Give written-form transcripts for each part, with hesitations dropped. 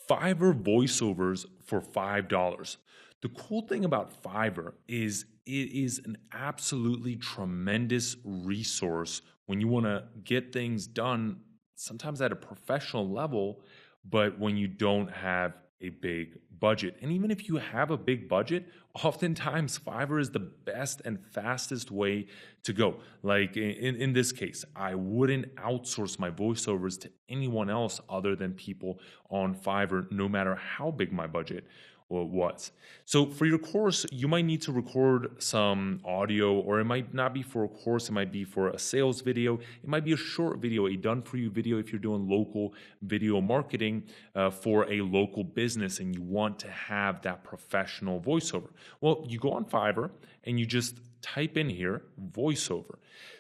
Fiverr voiceovers for $5. The cool thing about Fiverr is it is an absolutely tremendous resource when you want to get things done, sometimes at a professional level, but when you don't have a big budget. And even if you have a big budget, oftentimes Fiverr is the best and fastest way to go. Like in this case, I wouldn't outsource my voiceovers to anyone else other than people on Fiverr, no matter how big my budget was. So for your course, you might need to record some audio, or it might not be for a course, it might be for a sales video, it might be a short video, a done for you video if you're doing local video marketing for a local business and you want to have that professional voiceover. Well, you go on Fiverr and you just type in here voiceover.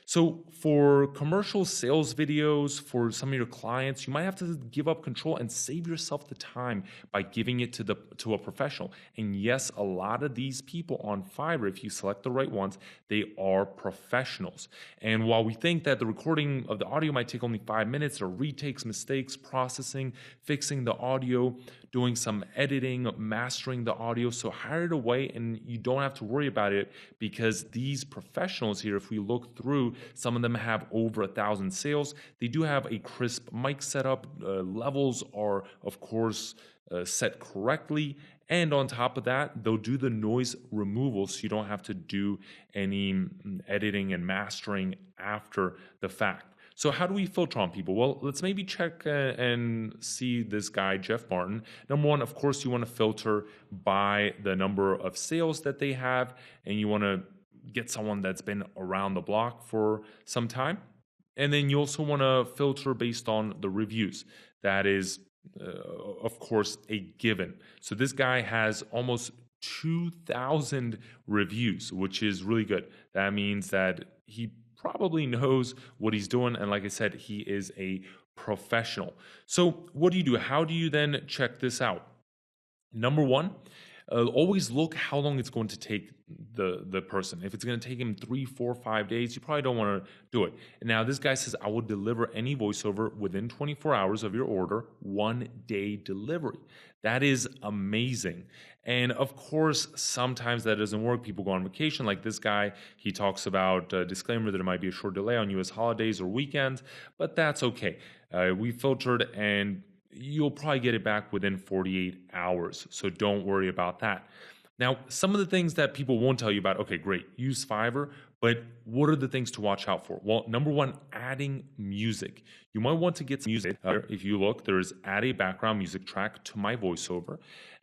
So for commercial sales videos for some of your clients, you might have to give up control and save yourself the time by giving it to a professional. And yes, a lot of these people on Fiverr, if you select the right ones, they are professionals. And while we think that the recording of the audio might take only 5 minutes, or retakes, mistakes, processing, fixing the audio, doing some editing, mastering the audio, so hire it away and you don't have to worry about it, because these professionals here, if we look through, some of them have over 1,000 sales. They do have a crisp mic setup. Levels are, of course, set correctly. And on top of that, they'll do the noise removal so you don't have to do any editing and mastering after the fact. So how do we filter on people? Well, let's maybe check and see this guy, Jeff Martin. Number one, of course, you want to filter by the number of sales that they have, and you want to get someone that's been around the block for some time. And then you also want to filter based on the reviews. That is, of course, a given. So this guy has almost 2,000 reviews, which is really good. That means that he probably knows what he's doing. And like I said, he is a professional. So what do you do? How do you then check this out? Number one, always look how long it's going to take the person. If it's going to take him 3, 4, 5 days, you probably don't want to do it. And now this guy says, I will deliver any voiceover within 24 hours of your order, 1-day delivery. That is amazing. And of course, sometimes that doesn't work. People go on vacation. Like this guy, he talks about a disclaimer that it might be a short delay on US holidays or weekends, but that's okay. We filtered and you'll probably get it back within 48 hours. So don't worry about that. Now, some of the things that people won't tell you about, okay, great, use Fiverr, but what are the things to watch out for? Well, number one, adding music. You might want to get some music. If you look, there's add a background music track to my voiceover.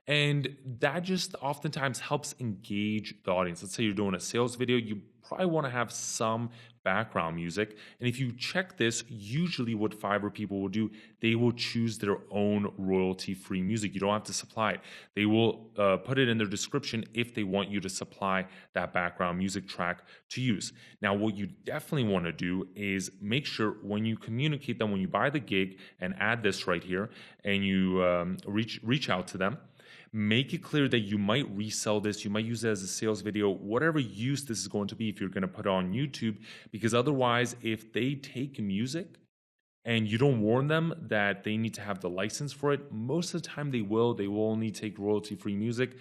And that just oftentimes helps engage the audience. Let's say you're doing a sales video, you probably want to have some background music. And if you check this, usually what Fiverr people will do, they will choose their own royalty-free music. You don't have to supply it. They will put it in their description if they want you to supply that background music track to use. Now, what you definitely want to do is make sure when you communicate them, when you buy the gig and add this right here, and you reach out to them, make it clear that you might resell this, you might use it as a sales video, whatever use this is going to be if you're going to put it on YouTube, because otherwise, if they take music and you don't warn them that they need to have the license for it, most of the time they will only take royalty-free music,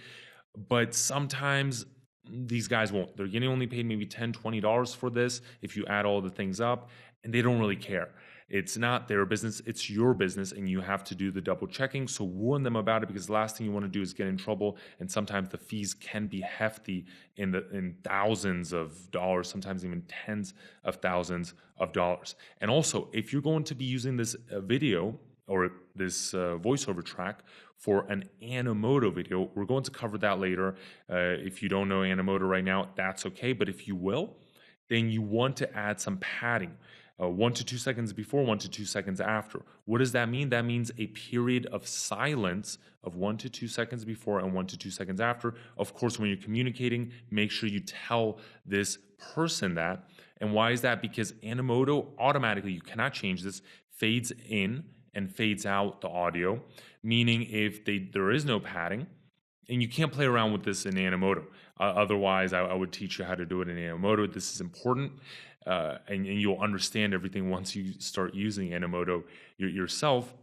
but sometimes these guys won't. They're getting only paid maybe $10, $20 for this if you add all the things up, and they don't really care. It's not their business, it's your business, and you have to do the double checking. So warn them about it, because the last thing you want to do is get in trouble. And sometimes the fees can be hefty in thousands of dollars, sometimes even tens of thousands of dollars. And also, if you're going to be using this video or this voiceover track for an Animoto video, we're going to cover that later. If you don't know Animoto right now, that's okay. But if you will, then you want to add some padding. 1 to 2 seconds before, 1 to 2 seconds after. What does that mean? That means a period of silence of 1 to 2 seconds before and 1 to 2 seconds after. Of course, when you're communicating, make sure you tell this person that. And why is that? Because Animoto automatically, you cannot change this, fades in and fades out the audio, meaning if there is no padding, and you can't play around with this in Animoto. Otherwise, I would teach you how to do it in Animoto. This is important, and you'll understand everything once you start using Animoto yourself.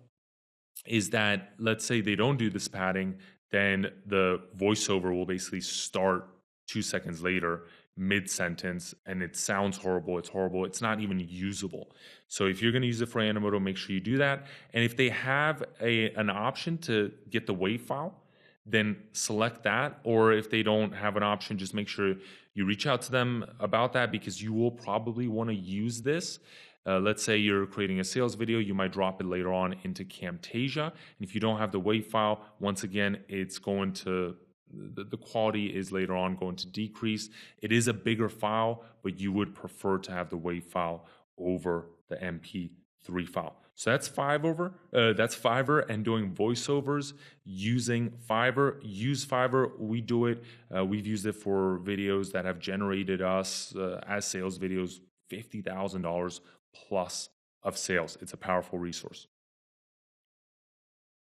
is that let's say they don't do this padding, then the voiceover will basically start 2 seconds later, mid sentence, and it sounds horrible. It's horrible. It's not even usable. So if you're going to use it for Animoto, make sure you do that. And if they have an option to get the WAV file, then select that. Or if they don't have an option, just make sure you reach out to them about that, because you will probably want to use this. Let's say you're creating a sales video, you might drop it later on into Camtasia. And if you don't have the WAV file, once again, it's going to, the quality is later on going to decrease. It is a bigger file, but you would prefer to have the WAV file over the MP3 file. So that's Fiverr and doing voiceovers using Fiverr. Use Fiverr. We do it. We've used it for videos that have generated us as sales videos $50,000 plus of sales. It's a powerful resource.